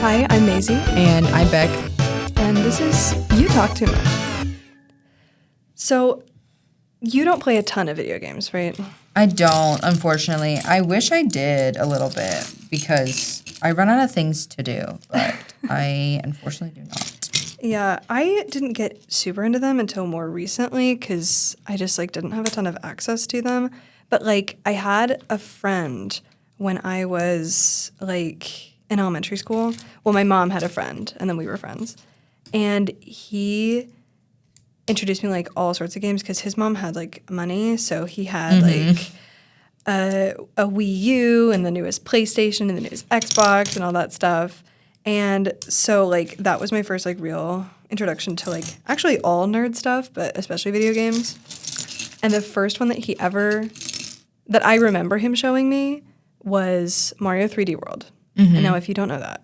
Hi, I'm Maisie, And I'm Beck. and this is You Talk Too Much. So, you don't play a ton of video games, right? I don't, unfortunately. I wish I did a little bit because I run out of things to do, but I unfortunately do not. Yeah, I didn't get super into them until more recently because I just didn't have a ton of access to them. But I had a friend when I was in elementary school. Well, my mom had a friend, and then we were friends, and he introduced me all sorts of games because his mom had money, so he had a Wii U and the newest PlayStation and the newest Xbox and all that stuff. And so that was my first real introduction to actually all nerd stuff, but especially video games. And the first one that I remember him showing me was Mario 3D World. And now if you don't know that.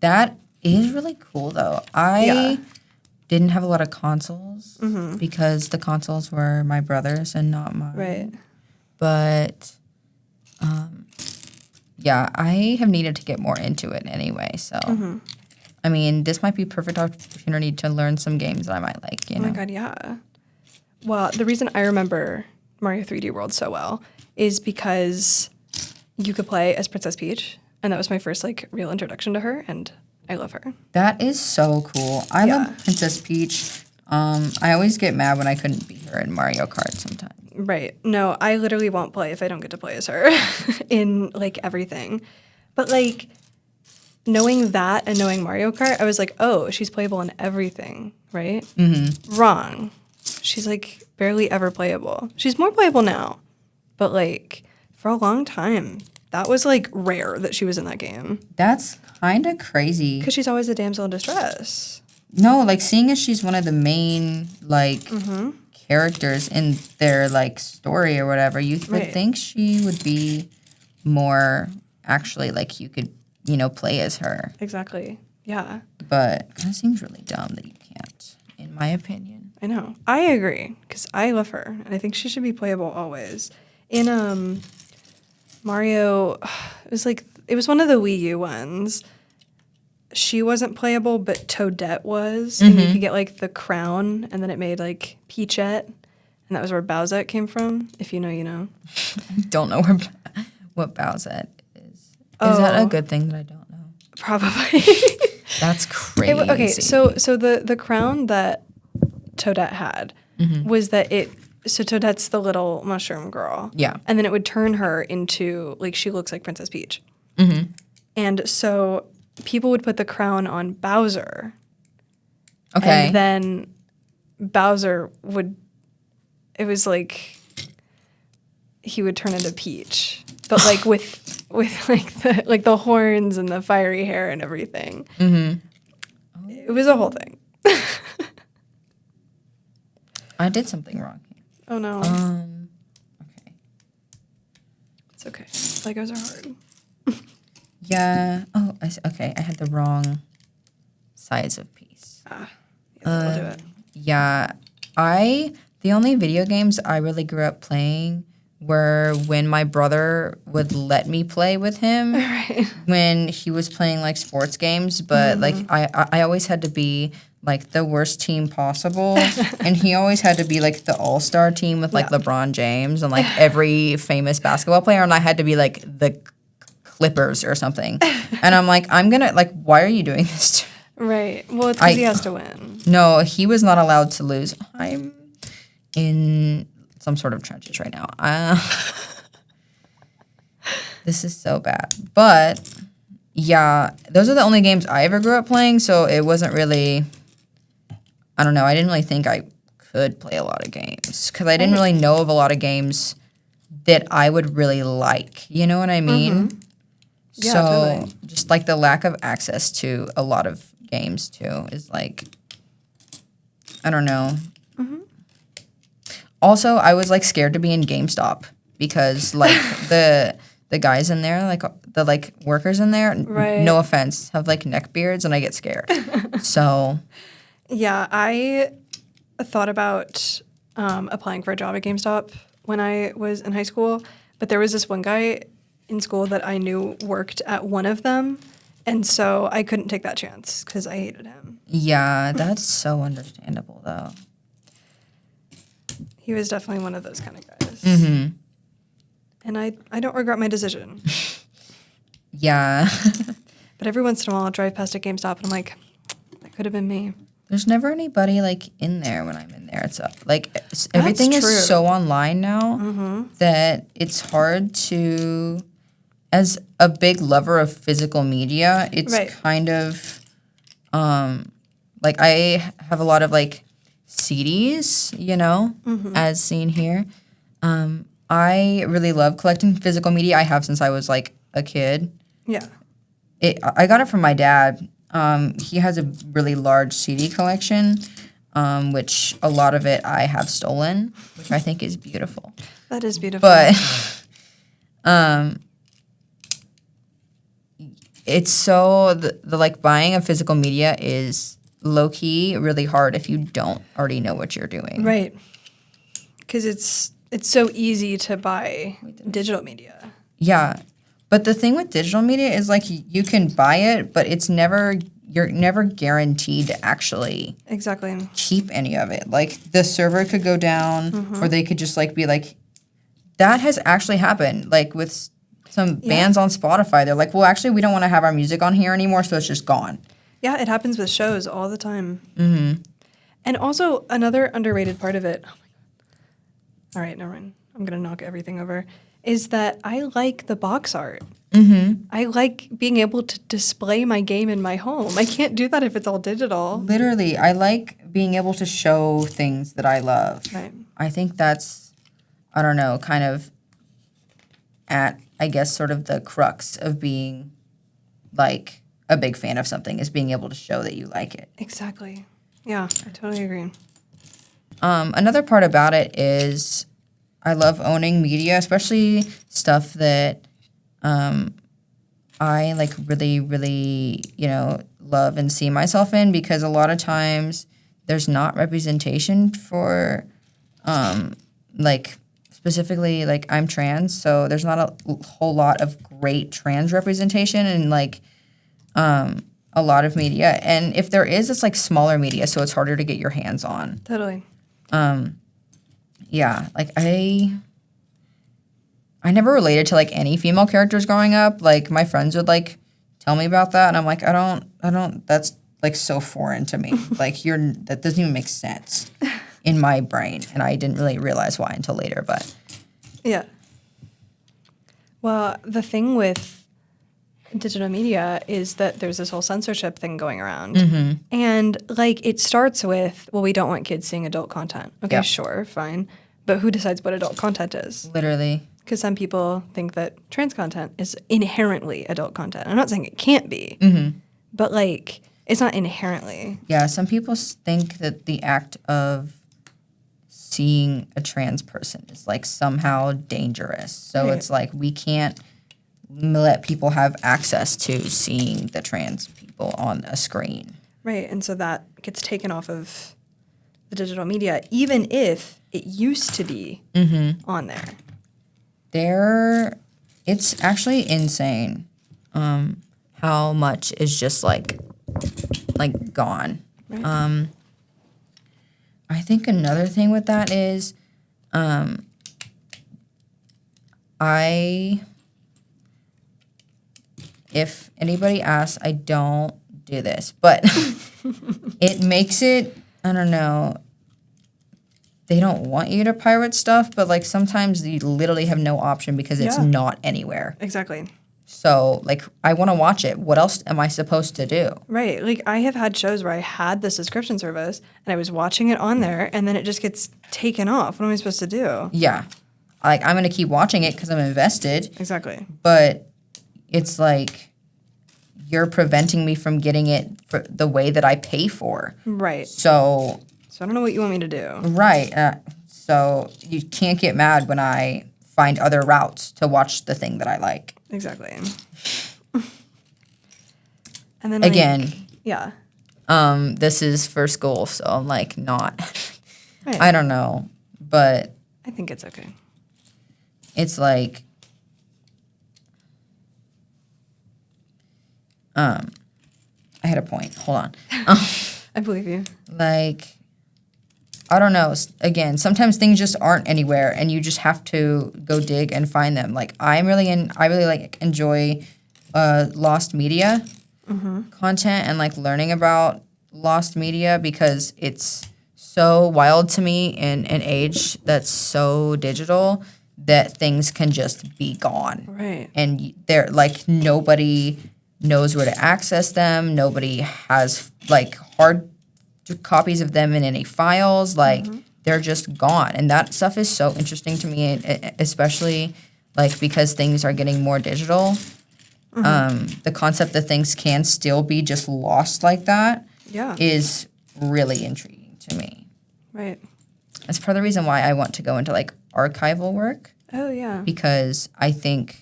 That is really cool, though. I didn't have a lot of consoles because the consoles were my brother's and not mine. Right. But, yeah, I have needed to get more into it anyway. So, I mean, this might be a perfect opportunity to learn some games that I might like, you know? Oh my God, yeah. Well, the reason I remember Mario 3D World so well is because you could play as Princess Peach, and that was my first real introduction to her, and I love her. That is so cool. I Yeah. love Princess Peach. I always get mad when I couldn't beat her in Mario Kart sometimes. Right. No, I literally won't play if I don't get to play as her in everything. But knowing that and knowing Mario Kart, I was like, oh, she's playable in everything, right? Mm-hmm. Wrong. She's barely ever playable. She's more playable now. But for a long time, that was rare that she was in that game. That's kind of crazy. Because she's always a damsel in distress. No, seeing as she's one of the main, characters in their, story or whatever, you would think she would be more actually, you could, play as her. Exactly. Yeah. But kind of seems really dumb that you can't, in my opinion. I know. I agree, because I love her, and I think she should be playable always. In Mario, it was one of the Wii U ones. She wasn't playable, but Toadette was, and you could get the crown, and then it made Peachette, and that was where Bowsette came from. If you know, you know. Don't know what Bowsette is. Is that a good thing that I don't know? Probably. That's crazy. Okay, so the crown that Toadette had was that so Toadette's the little mushroom girl. Yeah. And then it would turn her into, she looks like Princess Peach. And so people would put the crown on Bowser. Okay. And then Bowser it was he would turn into Peach. But with the horns and the fiery hair and everything. It was a whole thing. I did something wrong here. Oh no. Okay. It's okay. Legos are hard. Yeah. Oh, okay. I had the wrong size of piece. Yeah, that'll do it. Yeah. The only video games I really grew up playing were when my brother would let me play with him when he was playing sports games, but I always had to be the worst team possible, and he always had to be the all-star team with LeBron James and every famous basketball player, and I had to be the Clippers or something. And I'm I'm gonna why are you doing this to me? Right. Well, it's because he has to win. No, he was not allowed to lose. I'm in some sort of trenches right now. This is so bad. But, yeah, those are the only games I ever grew up playing, so it wasn't really, I don't know, I didn't really think I could play a lot of games, because I didn't really know of a lot of games that I would really like. You know what I mean? Yeah, so, totally. just the lack of access to a lot of games, too, is I don't know. Also, I was scared to be in GameStop because the guys in there, the workers in there, no offense, have neck beards, and I get scared. So, yeah, I thought about applying for a job at GameStop when I was in high school, but there was this one guy in school that I knew worked at one of them, And so I couldn't take that chance because I hated him. Yeah, that's so understandable, though. He was definitely one of those kind of guys. Mm-hmm. And I don't regret my decision. Yeah. But every once in a while, I'll drive past a GameStop and I'm like, that could have been me. There's never anybody, like, in there when I'm in there. It's, everything true. is so online now that it's hard to, as a big lover of physical media, it's Right. kind of, like, I have a lot of, like, CDs, you know, as seen here. I really love collecting physical media. I have since I was, like, a kid. Yeah. I got it from my dad. He has a really large CD collection, which a lot of it I have stolen, which I think is beautiful. That is beautiful. But it's so the like buying of physical media is low key really hard if you don't already know what you're doing. Right. Because it's so easy to buy digital media. Yeah. But the thing with digital media is like you can buy it, but you're never guaranteed to actually Exactly. keep any of it. Like the server could go down or they could just like be like, that has actually happened. Like with some bands on Spotify, they're like, well, actually, we don't want to have our music on here anymore, so it's just gone. Yeah, it happens with shows all the time. Mm-hmm. And also another underrated part of it. Oh my God. All right, never mind. I'm gonna knock everything over. Is that I like the box art. Mm-hmm. I like being able to display my game in my home. I can't do that if it's all digital. Literally, I like being able to show things that I love. Right. I think that's, I don't know, kind of at, I guess, sort of the crux of being like a big fan of something is being able to show that you like it. Exactly. Yeah, I totally agree. Another part about it is I love owning media, especially stuff that I like really, really, love and see myself in because a lot of times there's not representation for like specifically like I'm trans, so there's not a whole lot of great trans representation in like a lot of media. And if there is, it's like smaller media, so it's harder to get your hands on. Totally. Yeah, like I never related to like any female characters growing up. Like my friends would like tell me about that and I'm like, I don't that's like so foreign to me. Like that doesn't even make sense in my brain. And I didn't really realize why until later, but Yeah. Well, the thing with digital media is that there's this whole censorship thing going around. Mm-hmm. And like it starts with, well, we don't want kids seeing adult content. Okay, Yeah. sure, fine. But who decides what adult content is? literally. Because some people think that trans content is inherently adult content. I'm not saying it can't be, but like it's not inherently. Yeah, some people think that the act of seeing a trans person is like somehow dangerous. So Right. it's like we can't let people have access to seeing the trans people on a screen. Right. And so that gets taken off of the digital media, even if it used to be on there. It's actually insane how much is just like gone. Right. I think another thing with that is if anybody asks, I don't do this, but it makes it, I don't know, they don't want you to pirate stuff, but like sometimes you literally have no option because it's Yeah. not anywhere. Exactly. So like I want to watch it. What else am I supposed to do? Right. Like I have had shows where I had the subscription service and I was watching it on there and then it just gets taken off. What am I supposed to do? Yeah. Like I'm going to keep watching it because I'm invested, Exactly. but it's like you're preventing me from getting it for the way that I pay for. Right. So So I don't know what you want me to do. right. So you can't get mad when I find other routes to watch the thing that I like. Exactly. And then Again, like, yeah. this is for school, so I'm like not. Right. I don't know, but I think it's okay. it's like I had a point. Hold on. I believe you. Like, I don't know. Again, sometimes things just aren't anywhere, and you just have to go dig and find them. Like, I really like enjoy lost media content and like learning about lost media because it's so wild to me in an age that's so digital that things can just be gone. Right. And they're like nobody knows where to access them. Nobody has like hard copies of them in any files. Like they're just gone. And that stuff is so interesting to me, especially like because things are getting more digital. The concept that things can still be just lost like that Yeah. is really intriguing to me. Right. That's part of the reason why I want to go into like archival work Oh, yeah. because I think,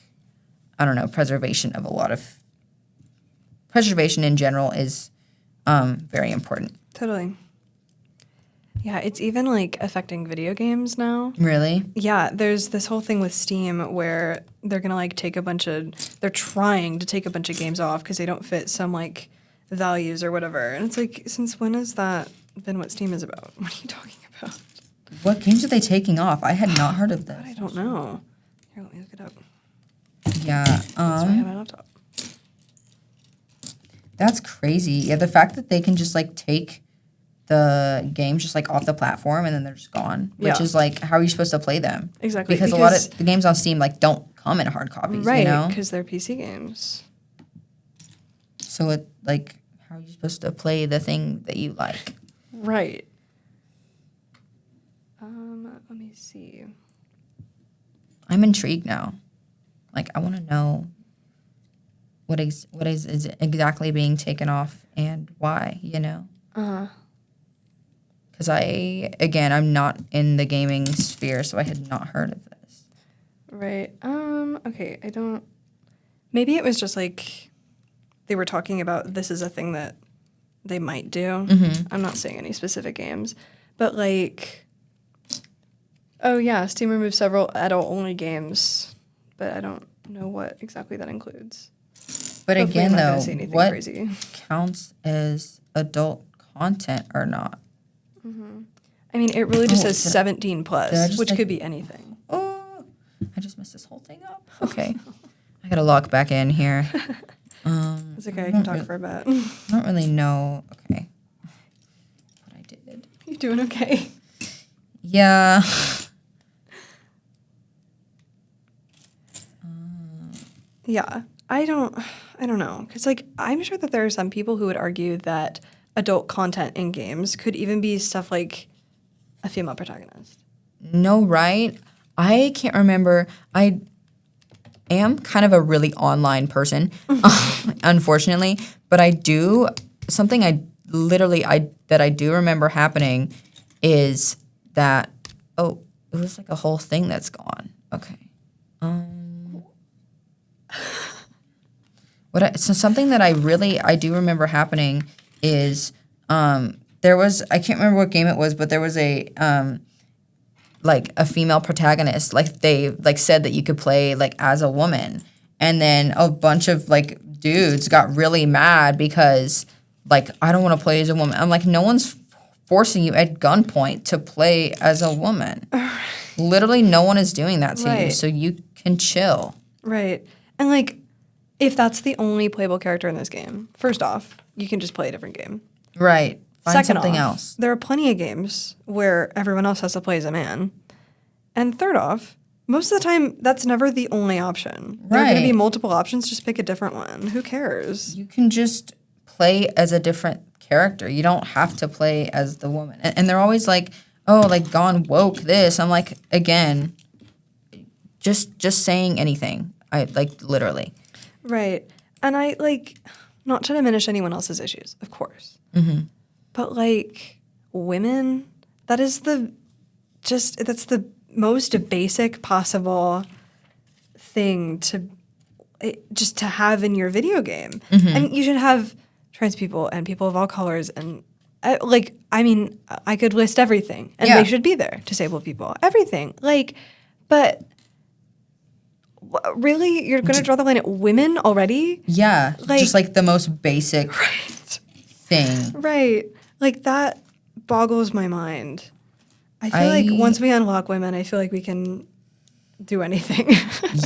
I don't know, preservation in general is very important. Totally. Yeah, it's even like affecting video games now. Really? Yeah, there's this whole thing with Steam where they're gonna like they're trying to take a bunch of games off because they don't fit some like values or whatever. And it's like, since when has that been what Steam is about? What are you talking about? What games are they taking off? I had not heard of God, I this. don't know. Here, let me look it up. Yeah. That's why I have my laptop. That's crazy. Yeah, the fact that they can just like take the games just like off the platform and then they're just gone, which Yeah. is like, how are you supposed to play them? Exactly. Because a lot of the games on Steam like don't come in hard copies, Right, you know? because they're PC games. So it like, how are you supposed to play the thing that you like? Right. Let me see. I'm intrigued now. Like, I want to know what is exactly being taken off and why, you know? Because I'm not in the gaming sphere, so I had not heard of this. Right. Okay, maybe it was just like they were talking about this is a thing that they might do. I'm not saying any specific games, but like, oh yeah, Steam removed several adult-only games, but I don't know what exactly that includes. But Hopefully again, I'm not gonna though, say anything what crazy. counts as adult content or not? I mean, it really just Oh, says 17 did I plus, just, which like- could be anything. Oh, I just messed this whole thing up. Okay. I got to log back in here. It's okay, I can talk for a bit. I don't really know. Okay. What I did. You doing okay? Yeah. Yeah, I don't know, because like I'm sure that there are some people who would argue that adult content in games could even be stuff like a female protagonist. No, right? I can't remember. I am kind of a really online person, unfortunately, but I do something I do remember happening is that it was like a whole thing that's gone. Okay. So something that I do remember happening is there was, I can't remember what game it was, but there was a like a female protagonist. Like they like said that you could play like as a woman, and then a bunch of like dudes got really mad because like, I don't want to play as a woman. I'm like, no one's forcing you at gunpoint to play as a woman. Literally no one is doing that to you, Right. so you can chill. Right. And like, if that's the only playable character in this game, first off, you can just play a different game. Right. Find Second something off, else. there are plenty of games where everyone else has to play as a man. And third off, most of the time, that's never the only option. There are going to be Right. multiple options. Just pick a different one. Who cares? You can just play as a different character. You don't have to play as the woman. And they're always like, oh, like gone woke this. I'm like, again, just saying anything. I like literally. Right. And I like, not to diminish anyone else's issues, of course. But like, women, that's the most basic possible thing just to have in your video game. I mean, you should have trans people and people of all colors and I could list everything and Yeah. they should be there. Disabled people, everything. Like, but Really? You're going to draw the line at women already? Yeah, just like the most basic Right. thing. Right. Like that boggles my mind. I feel like once we unlock women, I feel like we can do anything.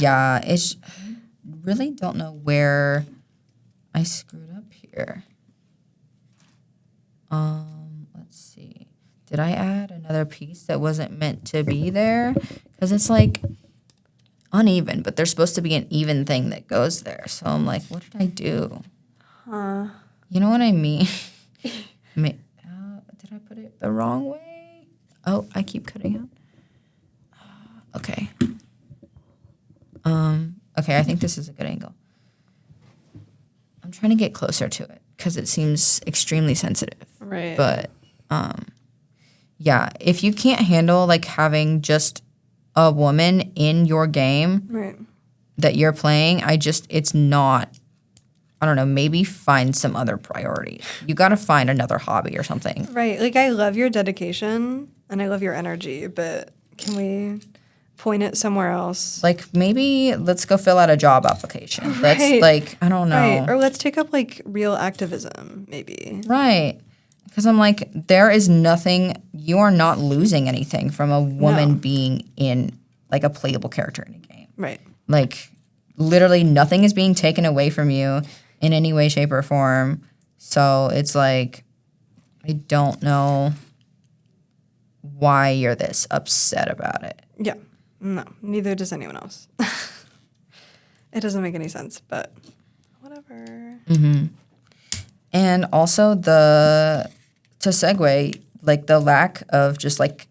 Yeah, I really don't know where I screwed up here. Let's see. Did I add another piece that wasn't meant to be there? Because it's like uneven, but there's supposed to be an even thing that goes there. So I'm like, what did I do? You know what I mean? Did I put it the wrong way? Oh, I keep cutting out. Okay. Okay, I think this is a good angle. I'm trying to get closer to it because it seems extremely sensitive. Right. But yeah, if you can't handle like having just a woman in your game Right. that you're playing, it's not, I don't know, maybe find some other priorities. You got to find another hobby or something. Right. Like, I love your dedication and I love your energy, but can we point it somewhere else? Like maybe let's go fill out a job application. Let's Right. like, I don't know. Right. Or let's take up like real activism, maybe. Right. Because I'm like, there is nothing, you are not losing anything from a woman No. being in like a playable character in a game. Right. Like literally nothing is being taken away from you in any way, shape, or form. So it's like, I don't know why you're this upset about it. Yeah. No, neither does anyone else. It doesn't make any sense, but whatever. And also to segue, like the lack of just like,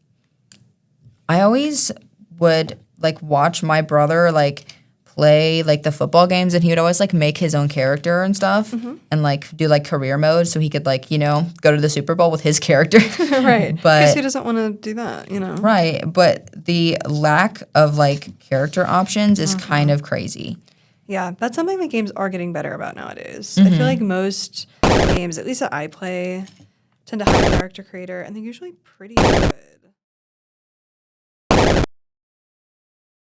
I always would like watch my brother like play like the football games and he would always like make his own character and stuff and like do like career mode so he could like, you know, go to the Super Bowl with his character. Right. But Because who doesn't want to do that, you know? right, but the lack of like character options is kind of crazy. Yeah, that's something that games are getting better about nowadays. I feel like most games, at least that I play, tend to have a character creator, and they're usually pretty good.